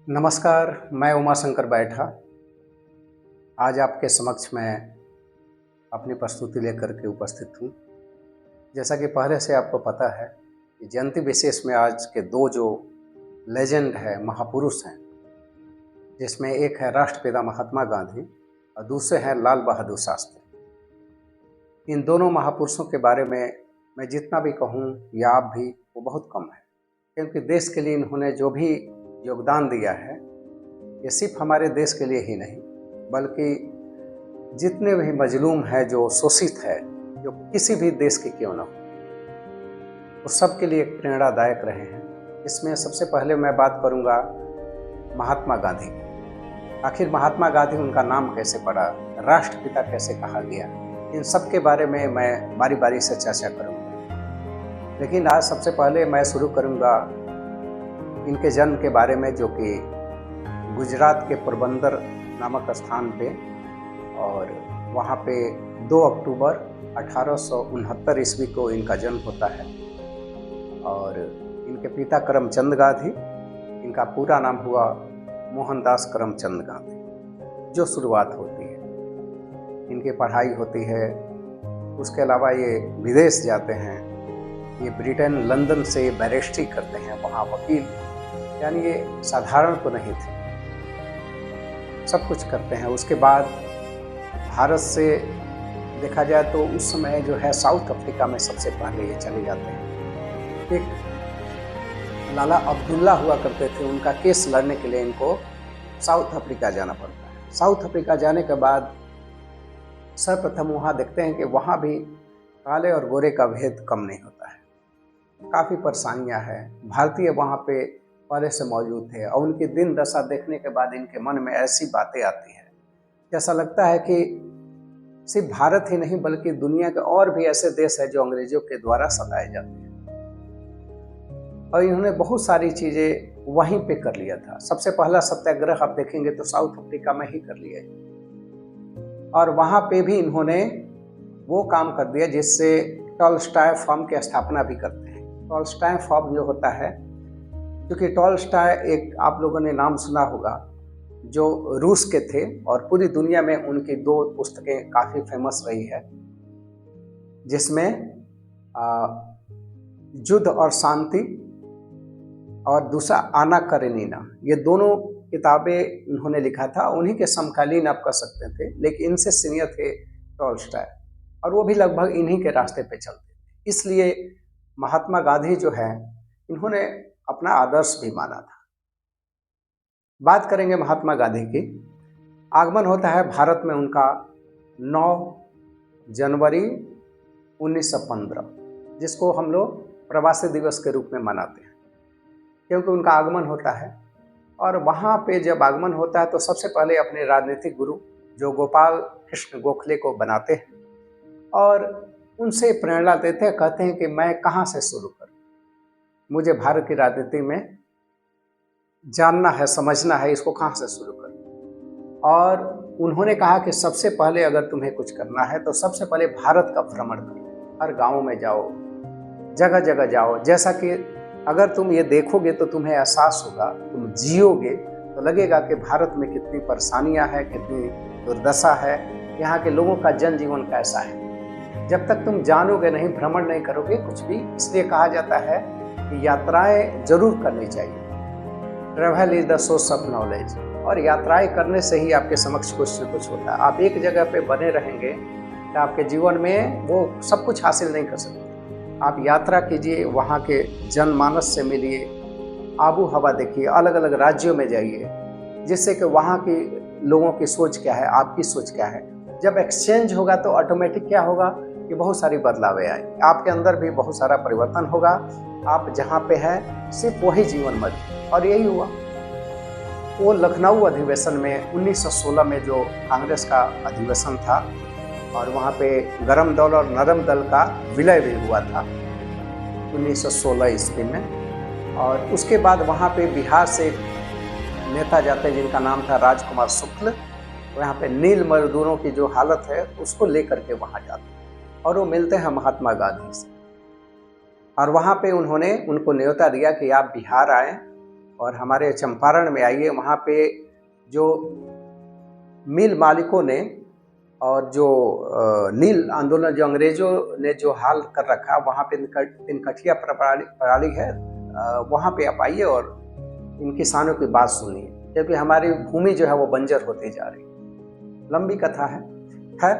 नमस्कार, मैं उमाशंकर बैठा। आज आपके समक्ष मैं अपनी प्रस्तुति लेकर के उपस्थित हूँ। जैसा कि पहले से आपको पता है कि जयंती विशेष में आज के दो जो लेजेंड है, महापुरुष हैं, जिसमें एक है राष्ट्रपिता महात्मा गांधी और दूसरे हैं लाल बहादुर शास्त्री। इन दोनों महापुरुषों के बारे में मैं जितना भी कहूँ या आप भी, वो बहुत कम है, क्योंकि देश के लिए इन्होंने जो भी योगदान दिया है, ये सिर्फ हमारे देश के लिए ही नहीं बल्कि जितने भी मजलूम है, जो शोषित है, जो किसी भी देश के क्यों ना हो, उस सब के लिए एक प्रेरणादायक रहे हैं। इसमें सबसे पहले मैं बात करूंगा महात्मा गांधी की। आखिर महात्मा गांधी, उनका नाम कैसे पड़ा, राष्ट्रपिता कैसे कहा गया, इन सब के बारे में मैं बारी बारी से चर्चा करूंगा। लेकिन आज सबसे पहले मैं शुरू करूंगा इनके जन्म के बारे में, जो कि गुजरात के पोरबंदर नामक स्थान पे, और वहाँ पे 2 अक्टूबर 1869 ईस्वी को इनका जन्म होता है। और इनके पिता करमचंद गांधी, इनका पूरा नाम हुआ मोहनदास करमचंद गांधी। जो शुरुआत होती है, इनकी पढ़ाई होती है, उसके अलावा ये विदेश जाते हैं। ये ब्रिटेन, लंदन से बैरिस्ट्री करते हैं, वहाँ वकील, यानी ये साधारण तो नहीं थे, सब कुछ करते हैं। उसके बाद भारत से देखा जाए तो उस समय जो है साउथ अफ्रीका में सबसे पहले ये चले जाते हैं। एक लाला अब्दुल्ला हुआ करते थे, उनका केस लड़ने के लिए इनको साउथ अफ्रीका जाना पड़ता है। साउथ अफ्रीका जाने के बाद सर्वप्रथम वहाँ देखते हैं कि वहाँ भी काले और गोरे का भेद कम नहीं होता है, काफ़ी परेशानियाँ हैं। भारतीय वहाँ पे पहले से मौजूद थे और उनकी दिन दशा देखने के बाद इनके मन में ऐसी बातें आती हैं, जैसा लगता है कि सिर्फ भारत ही नहीं बल्कि दुनिया के और भी ऐसे देश हैं जो अंग्रेजों के द्वारा सताए जाते हैं। और इन्होंने बहुत सारी चीज़ें वहीं पे कर लिया था। सबसे पहला सत्याग्रह आप देखेंगे तो साउथ अफ्रीका में ही कर लिया, और वहाँ पे भी इन्होंने वो काम कर दिया जिससे टॉलस्टॉय फर्म की स्थापना भी करते हैं। टॉलस्टॉय फर्म जो होता है, क्योंकि टॉलस्टॉय एक, आप लोगों ने नाम सुना होगा, जो रूस के थे और पूरी दुनिया में उनकी 2 पुस्तकें काफ़ी फेमस रही है, जिसमें युद्ध और शांति और दूसरा आना करेनिना, ये दोनों किताबें उन्होंने लिखा था। उन्हीं के समकालीन आप कह सकते थे, लेकिन इनसे सीनियर थे टॉलस्टॉय, और वो भी लगभग इन्हीं के रास्ते पे चलते थे। इसलिए महात्मा गांधी जो है, इन्होंने अपना आदर्श भी माना था। बात करेंगे महात्मा गांधी की। आगमन होता है भारत में उनका 9 जनवरी 1915, जिसको हम लोग प्रवासी दिवस के रूप में मनाते हैं, क्योंकि उनका आगमन होता है। और वहाँ पे जब आगमन होता है तो सबसे पहले अपने राजनीतिक गुरु जो गोपाल कृष्ण गोखले को बनाते हैं और उनसे प्रेरणा देते हैं। कहते हैं कि मैं कहाँ से शुरू करूँ, मुझे भारत की राजनीति में जानना है, समझना है, इसको कहाँ से शुरू करूँ। और उन्होंने कहा कि सबसे पहले अगर तुम्हें कुछ करना है तो सबसे पहले भारत का भ्रमण करो, हर गाँव में जाओ, जगह जगह जाओ। जैसा कि अगर तुम ये देखोगे तो तुम्हें एहसास होगा, तुम जियोगे तो लगेगा कि भारत में कितनी परेशानियाँ हैं, कितनी दुर्दशा है, यहाँ के लोगों का जनजीवन कैसा है। जब तक तुम जानोगे नहीं, भ्रमण नहीं करोगे कुछ भी। इसलिए कहा जाता है कि यात्राएं जरूर करनी चाहिए। Travel is the source of knowledge, और यात्राएं करने से ही आपके समक्ष कुछ न कुछ होता है। आप एक जगह पे बने रहेंगे तो आपके जीवन में वो सब कुछ हासिल नहीं कर सकते। आप यात्रा कीजिए, वहाँ के जनमानस से मिलिए, आबू हवा देखिए, अलग अलग राज्यों में जाइए, जिससे कि वहाँ की लोगों की सोच क्या है, आपकी सोच क्या है। जब एक्सचेंज होगा तो ऑटोमेटिक क्या होगा कि बहुत सारी बदलावें आएंगी, आपके अंदर भी बहुत सारा परिवर्तन होगा। आप जहाँ पे हैं सिर्फ वही जीवन मत। और यही हुआ। वो लखनऊ अधिवेशन में 1916 में जो कांग्रेस का अधिवेशन था, और वहाँ पे गरम दल और नरम दल का विलय भी हुआ था 1916 ईस्वी में। और उसके बाद वहाँ पे बिहार से नेता जाते जिनका नाम था राजकुमार शुक्ल। वहाँ पे नील मजदूरों की जो हालत है उसको लेकर के वहाँ जाते और वो मिलते हैं महात्मा गांधी से। और वहाँ पे उन्होंने उनको न्योता दिया कि आप बिहार आएँ और हमारे चंपारण में आइए। वहाँ पे जो मिल मालिकों ने और जो नील आंदोलन जो अंग्रेजों ने जो हाल कर रखा, वहाँ पे तिनकठिया प्रणाली है, वहाँ पे आप आइए और इन किसानों की बात सुनिए, क्योंकि हमारी भूमि जो है वो बंजर होती जा रही है। लंबी कथा है, खैर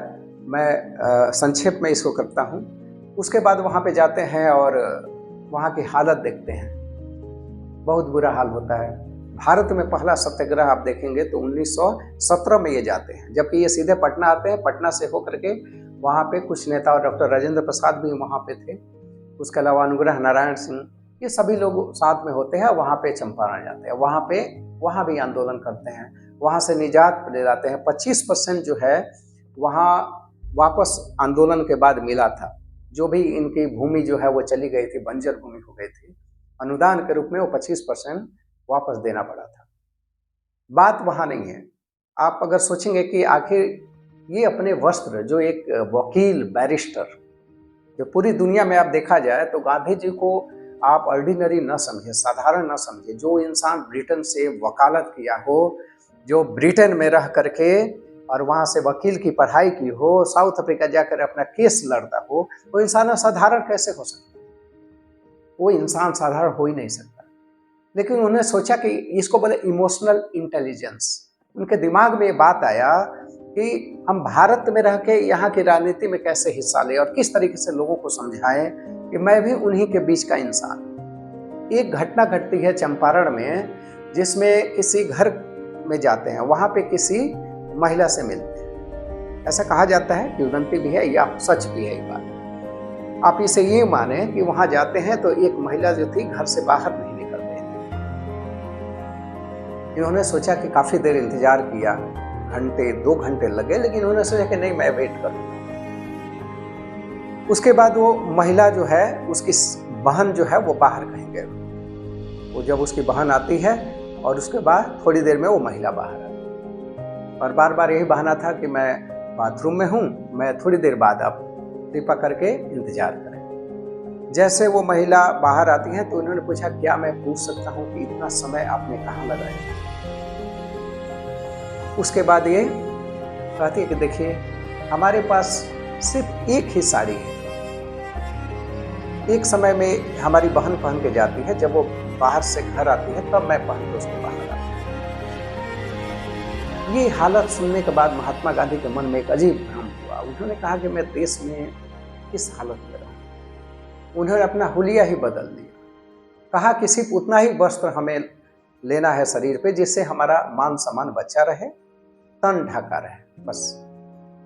मैं संक्षेप में इसको करता हूँ। उसके बाद वहाँ पे जाते हैं और वहाँ की हालत देखते हैं, बहुत बुरा हाल होता है। भारत में पहला सत्याग्रह आप देखेंगे तो 1917 में ये जाते हैं, जबकि ये सीधे पटना आते हैं। पटना से होकर के वहाँ पे कुछ नेता और डॉक्टर राजेंद्र प्रसाद भी वहाँ पे थे, उसके अलावा अनुग्रह नारायण सिंह, ये सभी लोग साथ में होते हैं। वहाँ पे चंपारण जाते हैं, वहाँ भी आंदोलन करते हैं, वहाँ से निजात ले जाते हैं। 25% जो है वहाँ वापस आंदोलन के बाद मिला था, जो भी इनकी भूमि जो है वो चली गई थी, बंजर भूमि हो गई थी, अनुदान के रूप में वो 25% वापस देना पड़ा था। बात वहाँ नहीं है। आप अगर सोचेंगे कि आखिर ये अपने वस्त्र, जो एक वकील बैरिस्टर, जो पूरी दुनिया में आप देखा जाए तो गांधी जी को आप ऑर्डिनरी न समझे, साधारण न समझे। जो इंसान ब्रिटेन से वकालत किया हो, जो ब्रिटेन में रह करके और वहाँ से वकील की पढ़ाई की हो, साउथ अफ्रीका जाकर अपना केस लड़ता हो, वो इंसान साधारण कैसे हो सकता? वो इंसान साधारण हो ही नहीं सकता। लेकिन उन्होंने सोचा कि इसको बोले इमोशनल इंटेलिजेंस। उनके दिमाग में ये बात आया कि हम भारत में रह के यहाँ की राजनीति में कैसे हिस्सा लें और किस तरीके से लोगों को समझाएं कि मैं भी उन्हीं के बीच का इंसान। एक घटना घटती है चंपारण में, जिसमें किसी घर में जाते हैं, वहाँ पे किसी महिला से मिलते हैं। ऐसा कहा जाता है, किंवदंती भी है या सच भी है ये बात। आप इसे ये माने कि वहाँ जाते हैं तो एक महिला जो थी घर से बाहर नहीं निकल रही थी। इन्होंने सोचा कि काफ़ी देर इंतजार किया, घंटे 2 घंटे लगे, लेकिन उन्होंने सोचा कि नहीं, मैं वेट करूँ। उसके बाद वो महिला जो है, उसकी बहन जो है वो बाहर कहीं गई। वो जब उसकी बहन आती है और उसके बाद थोड़ी देर में वो महिला बाहर आती है, और बार बार यही बहाना था कि मैं बाथरूम में हूँ, मैं थोड़ी देर बाद आप कृपा करके इंतजार करें। जैसे वो महिला बाहर आती है तो उन्होंने पूछा, क्या मैं पूछ सकता हूँ कि इतना समय आपने कहाँ लगाया? उसके बाद ये कहती है कि देखिए, हमारे पास सिर्फ एक ही साड़ी है। एक समय में हमारी बहन पहन के जाती है, जब वो बाहर से घर आती है तब मैं पहन के उसको बाहर आती हूँ। ये हालत सुनने के बाद महात्मा गांधी के मन में एक अजीब भ्रम हुआ। उन्होंने कहा कि मैं देश में किस हालत में रहूं। उन्होंने अपना हुलिया ही बदल दिया। कहा कि सिर्फ उतना ही वस्त्र हमें लेना है शरीर पे जिससे हमारा मान सम्मान बचा रहे, तन ढका रहे, बस।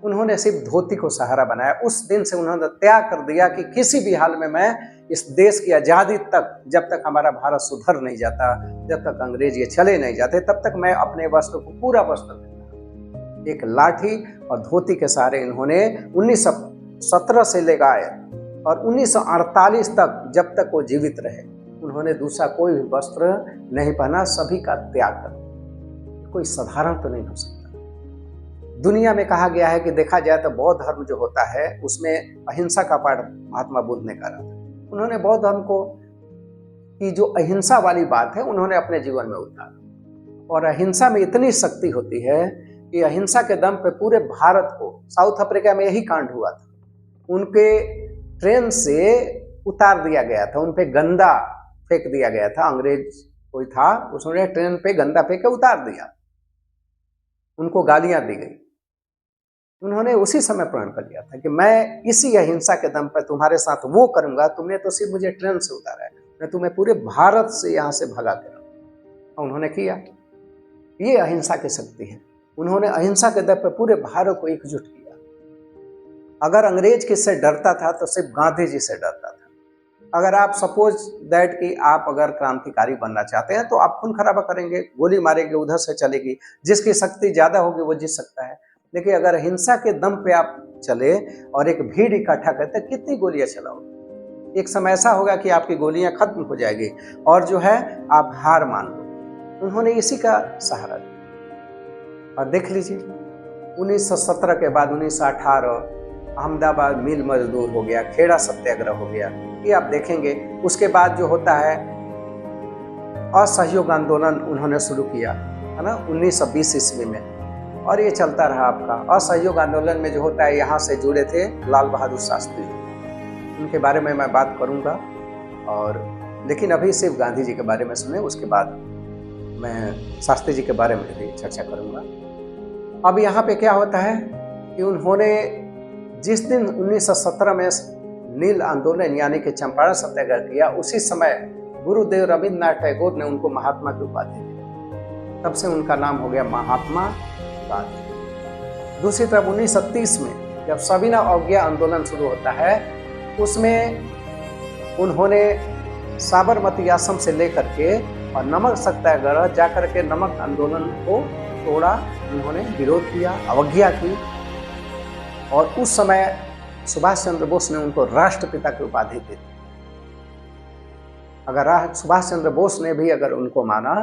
उन्होंने सिर्फ धोती को सहारा बनाया। उस दिन से उन्होंने त्याग कर दिया कि किसी भी हाल में मैं इस देश की आज़ादी तक, जब तक हमारा भारत सुधर नहीं जाता, जब तक अंग्रेज ये चले नहीं जाते, तब तक मैं अपने वस्त्र को पूरा वस्त्र देना। एक लाठी और धोती के सहारे इन्होंने 1917 से लगाए और 1948 तक, जब तक वो जीवित रहे, उन्होंने दूसरा कोई भी वस्त्र नहीं पहना, सभी का त्याग कर। कोई साधारण तो नहीं हो सकता। दुनिया में कहा गया है कि देखा जाए तो बौद्ध धर्म जो होता है उसमें अहिंसा का पाठ महात्मा बुद्ध ने करा था। उन्होंने बौद्ध धर्म को की जो अहिंसा वाली बात है उन्होंने अपने जीवन में उतारा, और अहिंसा में इतनी शक्ति होती है कि अहिंसा के दम पे पूरे भारत को, साउथ अफ्रीका में यही कांड हुआ था, उनके ट्रेन से उतार दिया गया था, उन पे गंदा फेंक दिया गया था। अंग्रेज कोई था, उसने ट्रेन पे गंदा फेंक के उतार दिया, उनको गालियां दी गई। उन्होंने उसी समय प्रण कर लिया था कि मैं इसी अहिंसा के दम पर तुम्हारे साथ वो करूंगा, तुमने तो सिर्फ मुझे ट्रेन से उतारा है, मैं तुम्हें पूरे भारत से यहाँ से भगा के रखूंगा। उन्होंने किया। ये अहिंसा की शक्ति है। उन्होंने अहिंसा के दम पर पूरे भारत को एकजुट किया। अगर अंग्रेज किससे डरता था तो सिर्फ गांधी जी से डरता था। अगर आप सपोज दैट कि आप अगर क्रांतिकारी बनना चाहते हैं तो आप खून खराबा करेंगे, गोली मारेंगे, उधर से चलेगी, जिसकी शक्ति ज़्यादा होगी वो जीत सकता है। लेकिन अगर अहिंसा के दम पे आप चले और एक भीड़ इकट्ठा करते, कितनी गोलियां चलाओगे? एक समय ऐसा होगा कि आपकी गोलियां खत्म हो जाएगी और जो है आप हार मान लो। उन्होंने इसी का सहारा दिया। और देख लीजिए 1917 के बाद 1918 अहमदाबाद मिल मजदूर हो गया, खेड़ा सत्याग्रह हो गया, ये आप देखेंगे। उसके बाद जो होता है असहयोग आंदोलन उन्होंने शुरू किया, है ना, 1920 ईस्वी में, और ये चलता रहा आपका। असहयोग आंदोलन में जो होता है, यहाँ से जुड़े थे लाल बहादुर शास्त्री, उनके बारे में मैं बात करूँगा, और लेकिन अभी सिर्फ गांधी जी के बारे में सुने, उसके बाद मैं शास्त्री जी के बारे में भी चर्चा करूँगा। अब यहाँ पे क्या होता है कि उन्होंने जिस दिन 1917 में नील आंदोलन यानी कि चंपारण सत्याग्रह किया, उसी समय गुरुदेव रविंद्रनाथ टैगोर ने उनको महात्मा की उपाधि दी। तब से उनका नाम हो गया महात्मा गांधी। दूसरी तरफ 1930 में जब सविनय अवज्ञा आंदोलन शुरू होता है, उसमें उन्होंने साबरमती आश्रम से लेकर के और नमक सत्याग्रह जाकर के नमक आंदोलन को तोड़ा, उन्होंने विरोध किया, अवज्ञा की, और उस समय सुभाष चंद्र बोस ने उनको राष्ट्रपिता की उपाधि दी। अगर सुभाष चंद्र बोस ने भी अगर उनको माना,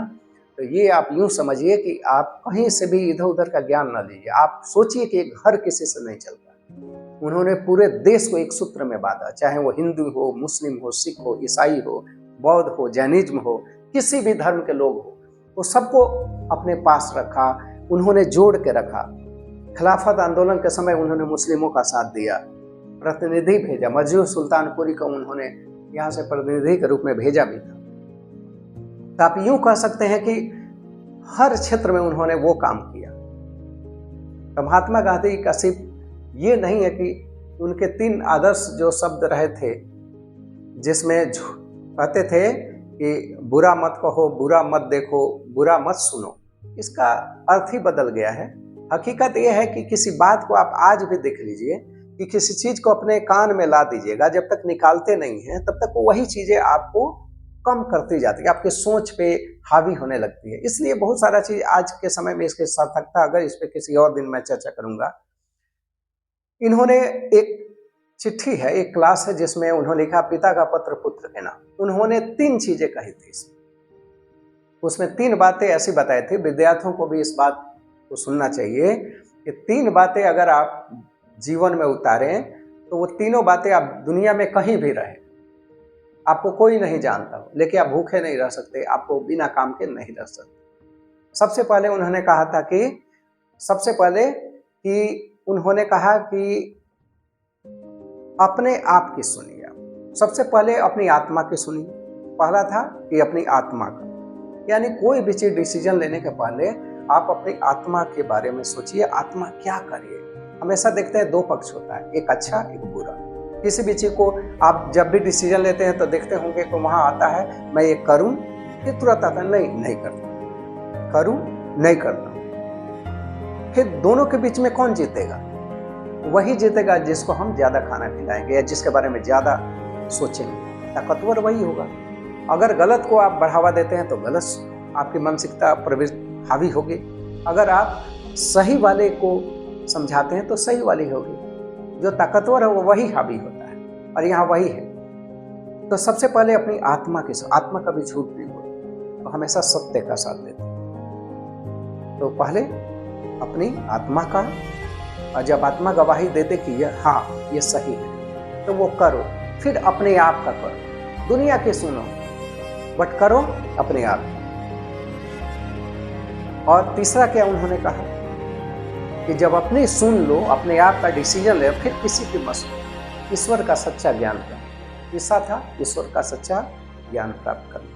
तो ये आप यूं समझिए कि आप कहीं से भी इधर उधर का ज्ञान न लीजिए। आप सोचिए कि एक घर किसी से नहीं चलता। उन्होंने पूरे देश को एक सूत्र में बांधा, चाहे वो हिंदू हो, मुस्लिम हो, सिख हो, ईसाई हो, बौद्ध हो, जैनिज्म हो, किसी भी धर्म के लोग हो, वो सबको अपने पास रखा, उन्होंने जोड़ के रखा। खिलाफत आंदोलन के समय उन्होंने मुस्लिमों का साथ दिया, प्रतिनिधि भेजा, मजहूर सुल्तानपुरी को उन्होंने यहाँ से प्रतिनिधि के रूप में भेजा भी था। तो आप यूं कह सकते हैं कि हर क्षेत्र में उन्होंने वो काम किया। तो महात्मा गांधी का सिर्फ ये नहीं है कि उनके 3 आदर्श जो शब्द रहे थे, जिसमें कहते थे कि बुरा मत कहो, बुरा मत देखो, बुरा मत सुनो, इसका अर्थ ही बदल गया है। हकीकत यह है कि किसी बात को आप आज भी देख लीजिए कि किसी चीज को अपने कान में ला दीजिएगा, जब तक निकालते नहीं हैं तब तक वो वही चीजें आपको कम करती जाती है, आपके सोच पे हावी होने लगती है। इसलिए बहुत सारा चीज आज के समय में इसकी सार्थकता, अगर इस पे किसी और दिन मैं चर्चा करूंगा। इन्होंने एक चिट्ठी है, एक क्लास है, जिसमें उन्होंने लिखा पिता का पत्र पुत्र के नाम। उन्होंने 3 चीजें कही थी उसमें 3 बातें ऐसी बताई थी, विद्यार्थियों को भी इस बात को सुनना चाहिए कि 3 बातें अगर आप जीवन में उतारें तो वो तीनों बातें आप दुनिया में कहीं भी रहें, आपको कोई नहीं जानता हो, लेकिन आप भूखे नहीं रह सकते, आपको बिना काम के नहीं रह सकते। सबसे पहले उन्होंने कहा था कि उन्होंने कहा कि अपने आप की सुनिए, सबसे पहले अपनी आत्मा की सुनिए। पहला था कि अपनी आत्मा का, यानी कोई भी चीज डिसीजन लेने के पहले आप अपनी आत्मा के बारे में सोचिए, आत्मा क्या करिए। हमेशा देखते हैं 2 पक्ष होता है, एक अच्छा एक बुरा। किसी भी चीज को आप जब भी डिसीजन लेते हैं तो देखते होंगे कि वहां आता है मैं ये करूं, फिर तुरंत आता है नहीं करता, करूं नहीं करता। फिर दोनों के बीच में कौन जीतेगा? वही जीतेगा जिसको हम ज्यादा खाना खिलाएंगे या जिसके बारे में ज्यादा सोचेंगे, ताकतवर वही होगा। अगर गलत को आप बढ़ावा देते हैं तो गलत आपकी मानसिकता प्रवृत्ति हावी होगी, अगर आप सही वाले को समझाते हैं तो सही वाली होगी। जो ताकतवर है वो वही हावी होता है, और यहाँ वही है। तो सबसे पहले अपनी आत्मा की, आत्मा कभी झूठ नहीं बोलती, तो हमेशा सत्य का साथ देती। तो पहले अपनी आत्मा का, और जब आत्मा गवाही देते कि ये सही है तो वो करो। फिर अपने आप का करो, दुनिया के सुनो बट करो अपने आप। और तीसरा क्या उन्होंने कहा कि जब अपनी सुन लो, अपने आप का डिसीजन ले, फिर किसी की मत सुनो, ईश्वर का सच्चा ज्ञान प्राप्त। तीसरा था ईश्वर का सच्चा ज्ञान प्राप्त करना,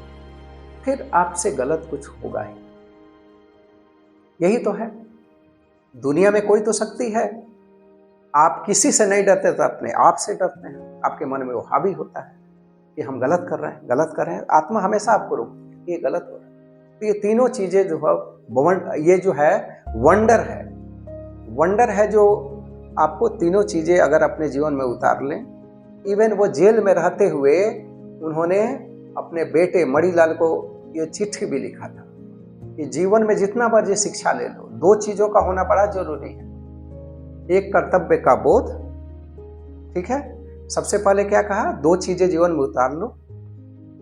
फिर आपसे गलत कुछ होगा ही। यही तो है, दुनिया में कोई तो शक्ति है। आप किसी से नहीं डरते तो अपने आप से डरते हैं, आपके मन में वो हावी होता है कि हम गलत कर रहे हैं। आत्मा हमेशा आपको रोकती है, ये गलत हो रहा है। तो ये तीनों चीजें जो है, ये जो है वंडर है जो आपको तीनों चीजें अगर अपने जीवन में उतार लें। इवन वो जेल में रहते हुए उन्होंने अपने बेटे मणिलाल को ये चिट्ठी भी लिखा था कि जीवन में जितना बार ये शिक्षा ले लो, 2 चीजों का होना बड़ा जरूरी है। एक कर्तव्य का बोध, ठीक है, सबसे पहले क्या कहा, 2 चीजें जीवन में उतार लो,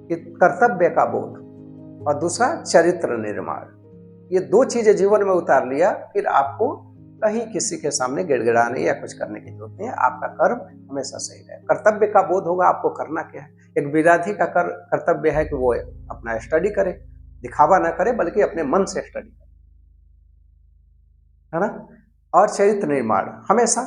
कि कर्तव्य का बोध, और दूसरा चरित्र निर्माण। ये 2 चीजें जीवन में उतार लिया, फिर आपको कहीं किसी के सामने गिड़गिड़ाने या कुछ करने की जरूरत नहीं है। आपका कर्म हमेशा सही रहे। कर्तव्य का बोध होगा, आपको करना क्या है। एक विद्यार्थी का कर्तव्य है कि वो अपना स्टडी करे, दिखावा ना करे बल्कि अपने मन से स्टडी करे, है ना। और चरित्र निर्माण, हमेशा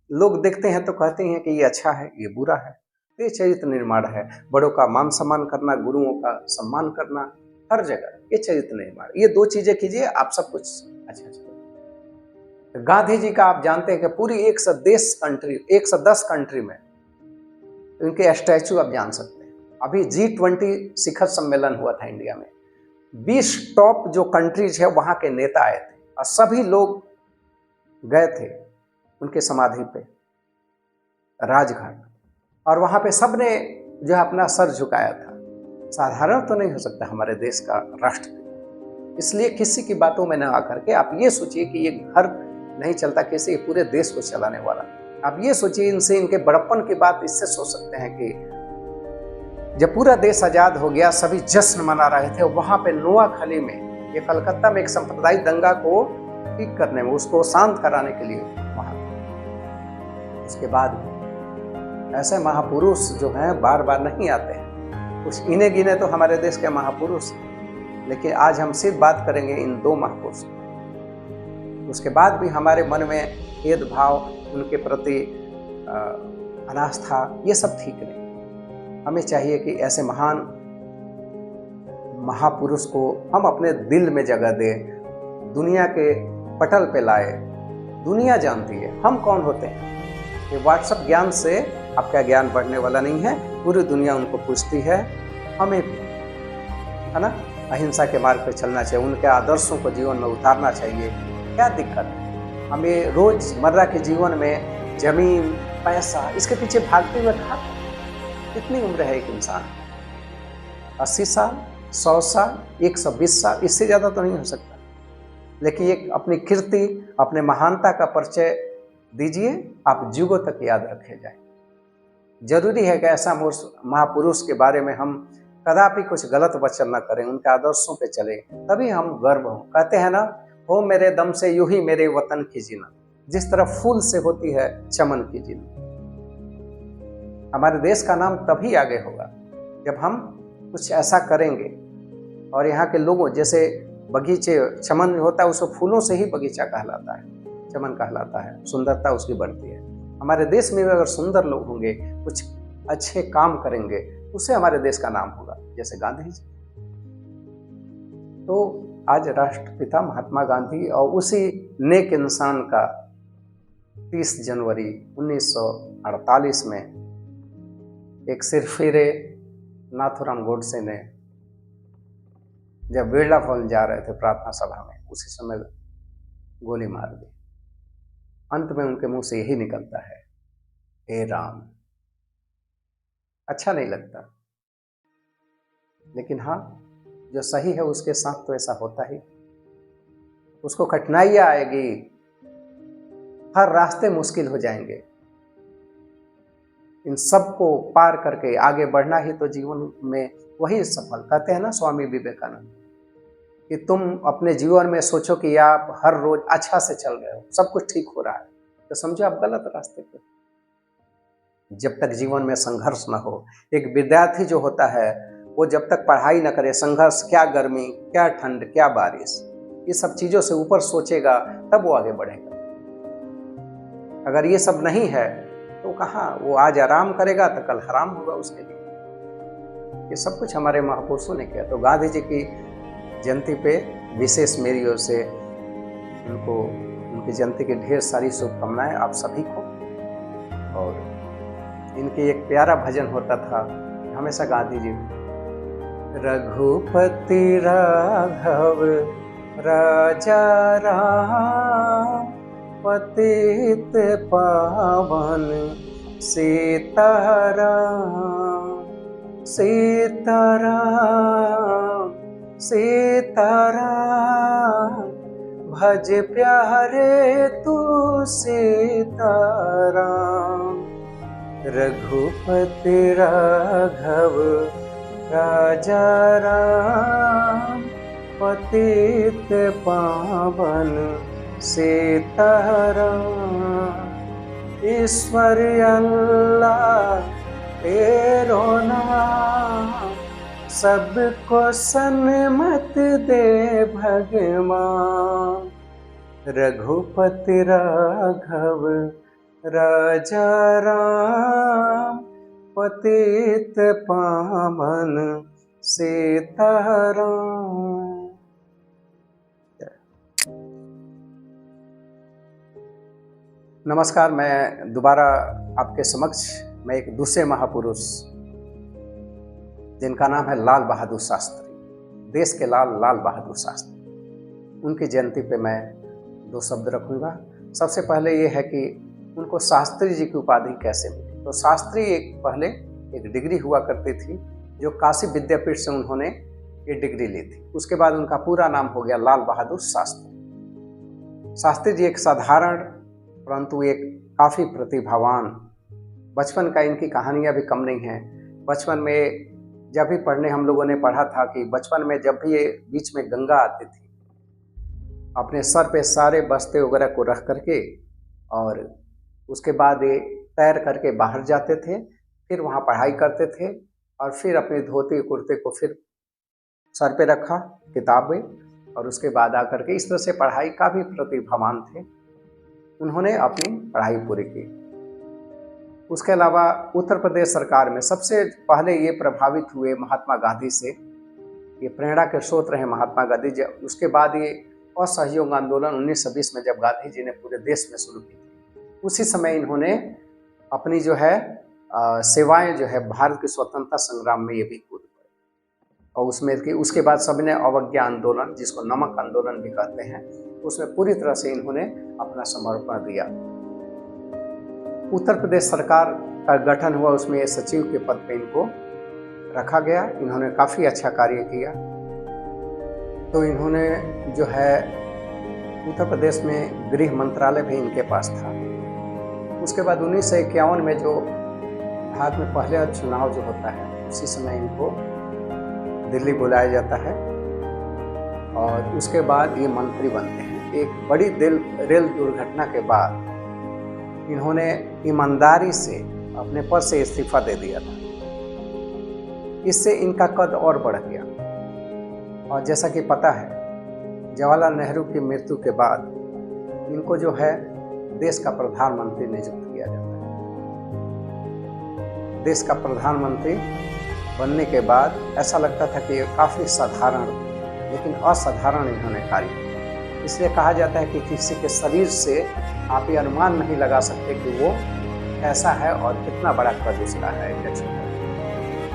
लोग देखते हैं तो कहते हैं कि ये अच्छा है, ये बुरा है। ये चरित्र निर्माण है, बड़ों का मान सम्मान करना, गुरुओं का सम्मान करना, हर जगह ये चरित्र निर्माण। ये दो चीजें कीजिए, आप सब कुछ अच्छा चलेगा। गांधी जी का आप जानते हैं कि पूरी 110 कंट्री में उनके स्टैचू आप जान सकते हैं। अभी G20 शिखर सम्मेलन हुआ था इंडिया में, 20 टॉप जो कंट्रीज है वहां के नेता आए थे और सभी लोग गए थे उनके समाधि पे राजघाट, और वहां पे सबने जो है अपना सर झुकाया था। साधारण तो नहीं हो सकता हमारे देश का राष्ट्रपिता, इसलिए किसी की बातों में न आकर के आप ये सोचिए कि ये घर नहीं चलता कैसे, ये पूरे देश को चलाने वाला। आप ये सोचिए, इनसे इनके बड़प्पन की बात इससे सोच सकते हैं कि जब पूरा देश आजाद हो गया, सभी जश्न मना रहे थे, वहां पे नोआखली में, ये कलकत्ता में एक सांप्रदायिक दंगा को ठीक करने में, उसको शांत कराने के लिए वहां, उसके बाद ऐसे महापुरुष जो हैं बार बार नहीं आते हैं। कुछ इने गिने तो हमारे देश के महापुरुष, लेकिन आज हम सिर्फ बात करेंगे इन दो महापुरुष। उसके बाद भी हमारे मन में भेदभाव, उनके प्रति अनास्था, ये सब ठीक नहीं। हमें चाहिए कि ऐसे महान महापुरुष को हम अपने दिल में जगह दें, दुनिया के पटल पे लाए। दुनिया जानती है हम कौन होते हैं। ये व्हाट्सएप ज्ञान से आपका ज्ञान बढ़ने वाला नहीं है, पूरी दुनिया उनको पूछती है, हमें भी, है ना। अहिंसा के मार्ग पे चलना चाहिए, उनके आदर्शों को जीवन में उतारना चाहिए। क्या दिक्कत है हमें रोजमर्रा के जीवन में जमीन, पैसा, इसके पीछे भागते हुए कहाँ? कितनी उम्र है एक इंसान? 80 साल, 100 साल, 120 साल, इससे ज़्यादा तो नहीं हो सकता। लेकिन एक अपनी कीर्ति, अपने महानता का परिचय दीजिए, आप युगों तक याद रखे जाए। जरूरी है कि ऐसा महापुरुष के बारे में हम कदापि कुछ गलत वचन न करें, उनके आदर्शों पे चले, तभी हम गर्व हो। कहते हैं ना, हो मेरे दम से यूं ही मेरे वतन की जीना, जिस तरह फूल से होती है चमन की जीना। हमारे देश का नाम तभी आगे होगा जब हम कुछ ऐसा करेंगे। और यहाँ के लोगों, जैसे बगीचे, चमन होता है उसको फूलों से ही बगीचा कहलाता है, चमन कहलाता है, सुंदरता उसकी बढ़ती है। हमारे देश में अगर सुंदर लोग होंगे, कुछ अच्छे काम करेंगे, उससे हमारे देश का नाम होगा, जैसे गांधी जी। तो आज राष्ट्रपिता महात्मा गांधी और उसी नेक इंसान का 30 जनवरी 1948 में एक सिरफिरे नाथूराम गोडसे ने, जब बिरला फॉल जा रहे थे प्रार्थना सभा में, उसी समय गोली मार दी। अंत में उनके मुंह से यही निकलता है, हे राम। अच्छा नहीं लगता, लेकिन हाँ, जो सही है उसके साथ तो ऐसा होता ही। उसको कठिनाइयां आएगी, हर रास्ते मुश्किल हो जाएंगे। इन सब को पार करके आगे बढ़ना ही तो जीवन में वही सफल। कहते हैं ना स्वामी विवेकानंद, कि तुम अपने जीवन में सोचो कि आप हर रोज अच्छा से चल रहे हो, सब कुछ ठीक हो रहा है, तो समझो आप गलत रास्ते पे। जब तक जीवन में संघर्ष न हो, एक विद्यार्थी जो होता है वो जब तक पढ़ाई न करे, संघर्ष, क्या गर्मी, क्या ठंड, क्या बारिश, ये सब चीजों से ऊपर सोचेगा, तब वो आगे बढ़ेगा। अगर ये सब नहीं है तो कहाँ, वो आज आराम करेगा तो कल हराम होगा उसके लिए। ये सब कुछ हमारे महापुरुषों ने किया। तो गांधी जी की जयंती पे विशेष मेरी ओर से उनको, उनकी जयंती की ढेर सारी शुभकामनाएं आप सभी को। और इनकी एक प्यारा भजन होता था हमेशा गांधी जी, रघुपति राघव राजा राम, पतित पावन सीताराम, सीताराम सीताराम, भज प्यारे तू सीताराम। रघुपति राघव राजा राम, पतित पावन सीताराम। ईश्वर अल्लाह तेरो नाम, सबको सन्मत दे भगवान, रघुपति राघव राजा राम, पतित पावन सीताराम। नमस्कार, मैं दोबारा आपके समक्ष मैं एक दूसरे महापुरुष जिनका नाम है लाल बहादुर शास्त्री, देश के लाल लाल बहादुर शास्त्री, उनकी जयंती पे मैं 2 शब्द रखूंगा। सबसे पहले ये है कि उनको शास्त्री जी की उपाधि कैसे मिली। तो शास्त्री पहले एक डिग्री हुआ करती थी जो काशी विद्यापीठ से उन्होंने ये डिग्री ली थी। उसके बाद उनका पूरा नाम हो गया लाल बहादुर शास्त्री। शास्त्री जी एक साधारण परंतु एक काफ़ी प्रतिभावान, बचपन का इनकी कहानियाँ भी कम नहीं हैं। बचपन में जब भी पढ़ने हम लोगों ने पढ़ा था कि बचपन में जब भी ये बीच में गंगा आती थी, अपने सर पे सारे बस्ते वगैरह को रख करके और उसके बाद ये तैर करके बाहर जाते थे, फिर वहाँ पढ़ाई करते थे और फिर अपने धोती कुर्ते को फिर सर पे रखा, किताबें, और उसके बाद आकर के इस तरह से पढ़ाई का भी प्रतिभावान थे। उन्होंने अपनी पढ़ाई पूरी की। उसके अलावा उत्तर प्रदेश सरकार में सबसे पहले ये प्रभावित हुए महात्मा गांधी से, ये प्रेरणा के स्रोत रहे महात्मा गांधी। उसके बाद ये असहयोग आंदोलन 1920 में जब गांधी जी ने पूरे देश में शुरू की, उसी समय इन्होंने अपनी जो है सेवाएं जो है भारत के स्वतंत्रता संग्राम में ये भी कूद गए। और उसमें उसके बाद सबने अवज्ञा आंदोलन, जिसको नमक आंदोलन भी कहते हैं, उसमें पूरी तरह से इन्होंने अपना समर्पण दिया। उत्तर प्रदेश सरकार का गठन हुआ, उसमें ये सचिव के पद पे इनको रखा गया। इन्होंने काफ़ी अच्छा कार्य किया। तो इन्होंने जो है उत्तर प्रदेश में गृह मंत्रालय भी इनके पास था। उसके बाद 1951 में जो भारत में पहले चुनाव जो होता है, उसी समय इनको दिल्ली बुलाया जाता है और उसके बाद ये मंत्री बनते हैं। एक बड़ी रेल दुर्घटना के बाद इन्होंने ईमानदारी से अपने पद से इस्तीफा दे दिया था। इससे इनका कद और बढ़ गया। और जैसा कि पता है, जवाहरलाल नेहरू की मृत्यु के बाद इनको जो है देश का प्रधानमंत्री नियुक्त किया जाता है। देश का प्रधानमंत्री बनने के बाद ऐसा लगता था कि ये काफ़ी साधारण लेकिन असाधारण इन्होंने कार्य किया। इसलिए कहा जाता है कि किसी के शरीर से आप ये अनुमान नहीं लगा सकते कि वो कैसा है और कितना बड़ा कद उसका है।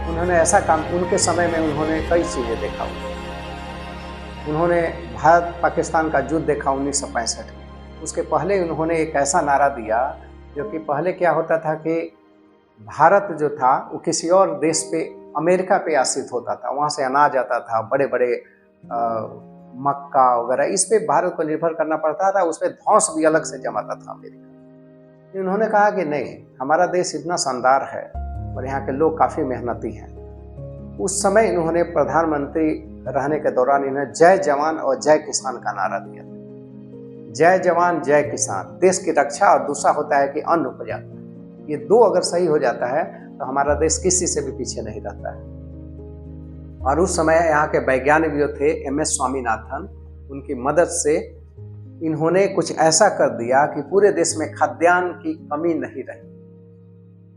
उन्होंने ऐसा काम, उनके समय में उन्होंने कई चीज़ें देखा। उन्होंने भारत पाकिस्तान का युद्ध देखा 1965 में। उसके पहले उन्होंने एक ऐसा नारा दिया, जो कि पहले क्या होता था कि भारत जो था वो किसी और देश पे, अमेरिका पे आश्रित होता था। वहाँ से अनाज आता था, बड़े बड़े मक्का वगैरह, इस पे भारत को निर्भर करना पड़ता था। उसमें धौंस भी अलग से जमाता था अमेरिका। इन्होंने कहा कि नहीं, हमारा देश इतना शानदार है और यहाँ के लोग काफ़ी मेहनती हैं। उस समय इन्होंने प्रधानमंत्री रहने के दौरान इन्हें जय जवान और जय किसान का नारा दिया। जय जवान जय किसान, देश की रक्षा, और दूसरा होता है कि अन्न उपजाता है। ये 2 अगर सही हो जाता है तो हमारा देश किसी से भी पीछे नहीं रहता है। और उस समय यहाँ के वैज्ञानिक जो थे MS स्वामीनाथन, उनकी मदद से इन्होंने कुछ ऐसा कर दिया कि पूरे देश में खाद्यान्न की कमी नहीं रही।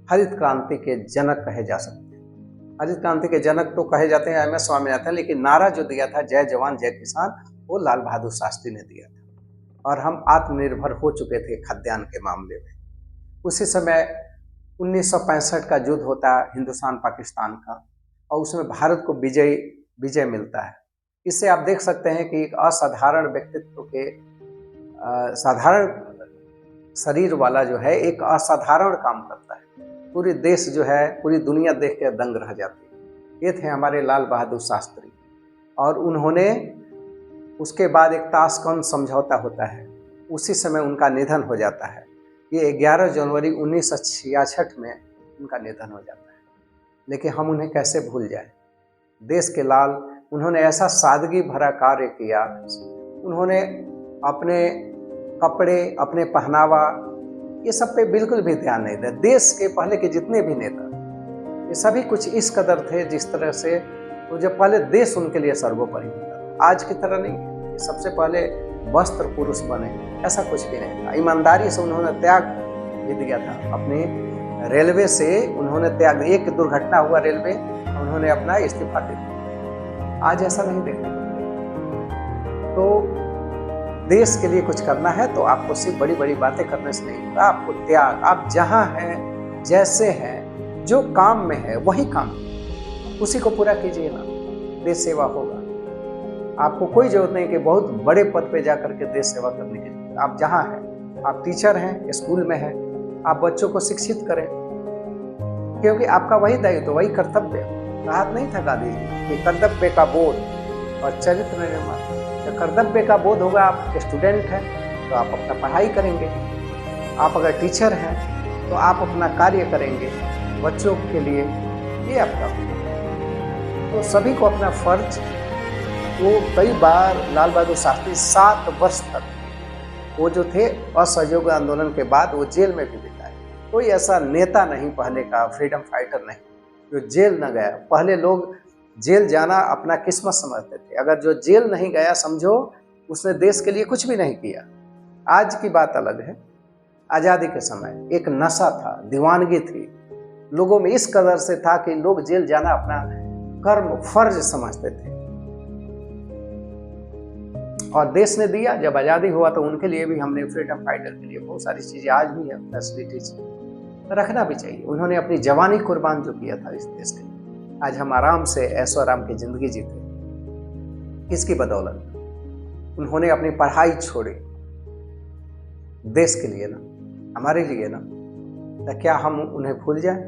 हरित क्रांति के जनक कहे जा सकते हैं। हरित क्रांति के जनक तो कहे जाते हैं MS स्वामीनाथन, लेकिन नारा जो दिया था जय जवान जय किसान, वो लाल बहादुर शास्त्री ने दिया था। और हम आत्मनिर्भर हो चुके थे खाद्यान्न के मामले में। उसी समय 1965 का युद्ध होता है हिंदुस्तान पाकिस्तान का, और उसमें भारत को विजय मिलता है। इससे आप देख सकते हैं कि एक असाधारण व्यक्तित्व के साधारण शरीर वाला जो है एक असाधारण काम करता है। पूरी देश जो है, पूरी दुनिया देख के दंग रह जाती है। ये थे हमारे लाल बहादुर शास्त्री। और उन्होंने उसके बाद एक ताशकंद समझौता होता है, उसी समय उनका निधन हो जाता है। ये 11 जनवरी 1966 में उनका निधन हो जाता है। लेकिन हम उन्हें कैसे भूल जाएं। देश के लाल, उन्होंने ऐसा सादगी भरा कार्य किया। उन्होंने अपने कपड़े, अपने पहनावा, ये सब पे बिल्कुल भी ध्यान नहीं दिया। देश के पहले के जितने भी नेता, ये सभी कुछ इस कदर थे जिस तरह से तो जब पहले देश उनके लिए सर्वोपरि होता था, आज की तरह नहीं है कि सबसे पहले वस्त्र पुरुष बने, ऐसा कुछ भी नहीं था। ईमानदारी से उन्होंने त्याग भी दिया था। अपने रेलवे से उन्होंने त्याग, एक दुर्घटना हुआ रेलवे, उन्होंने अपना इस्तीफा दे दिया। आज ऐसा नहीं देखने को मिलेगा। तो देश के लिए कुछ करना है तो आपको सिर्फ बड़ी बड़ी बातें करने से नहीं होगा, आपको त्याग, आप जहां हैं, जैसे हैं, जो काम में है वही काम, उसी को पूरा कीजिए ना, देश सेवा होगा। आपको कोई जरूरत नहीं कि बहुत बड़े पद पे जाकर के देश सेवा करने की जरूरत। आप जहाँ हैं, आप टीचर हैं, स्कूल में हैं, आप बच्चों को शिक्षित करें, क्योंकि आपका वही दायित्व, वही कर्तव्य। कहा नहीं था गांधी जी कि कर्तव्य का बोध और चरित्र निर्माण। तो कर्तव्य का बोध होगा, आप स्टूडेंट हैं तो आप अपना पढ़ाई करेंगे, आप अगर टीचर हैं तो आप अपना कार्य करेंगे बच्चों के लिए, ये आपका होगा। तो सभी को अपना फर्ज, वो कई बार लाल बहादुर शास्त्री 7 वर्ष तक वो जो थे असहयोग आंदोलन के बाद वो जेल में भी बिताए। कोई ऐसा नेता नहीं पहले का, फ्रीडम फाइटर नहीं, जो जेल न गया। पहले लोग जेल जाना अपना किस्मत समझते थे, अगर जो जेल नहीं गया समझो उसने देश के लिए कुछ भी नहीं किया। आज की बात अलग है। आज़ादी के समय एक नशा था, दीवानगी थी, लोगों में इस कदर से था कि लोग जेल जाना अपना कर्म, फर्ज समझते थे। और देश ने दिया, जब आज़ादी हुआ तो उनके लिए भी हमने, फ्रीडम फाइटर के लिए बहुत सारी चीज़ें आज भी है, फैसिलिटीज रखना भी चाहिए। उन्होंने अपनी जवानी कुर्बान जो किया था इस देश के लिए, आज हम आराम से ऐशो आराम की जिंदगी जीते। किसकी बदौलत? उन्होंने अपनी पढ़ाई छोड़ी देश के लिए ना, हमारे लिए ना। तो क्या हम उन्हें भूल जाएं?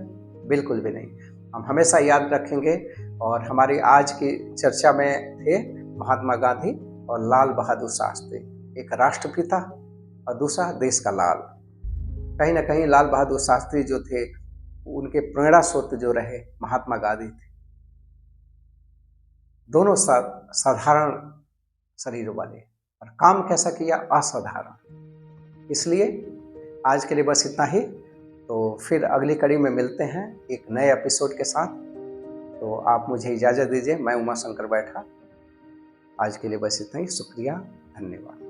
बिल्कुल भी नहीं, हम हमेशा याद रखेंगे। और हमारी आज की चर्चा में थे महात्मा गांधी और लाल बहादुर शास्त्री, एक राष्ट्रपिता और दूसरा देश का लाल। कहीं ना कहीं लाल बहादुर शास्त्री जो थे, उनके प्रेरणा स्रोत जो रहे महात्मा गांधी थे। दोनों साधारण शरीरों वाले, और काम कैसा किया? असाधारण। इसलिए आज के लिए बस इतना ही। तो फिर अगली कड़ी में मिलते हैं एक नए एपिसोड के साथ। तो आप मुझे इजाज़त दीजिए। मैं उमा शंकर बैठा, आज के लिए बस इतना ही। शुक्रिया, धन्यवाद।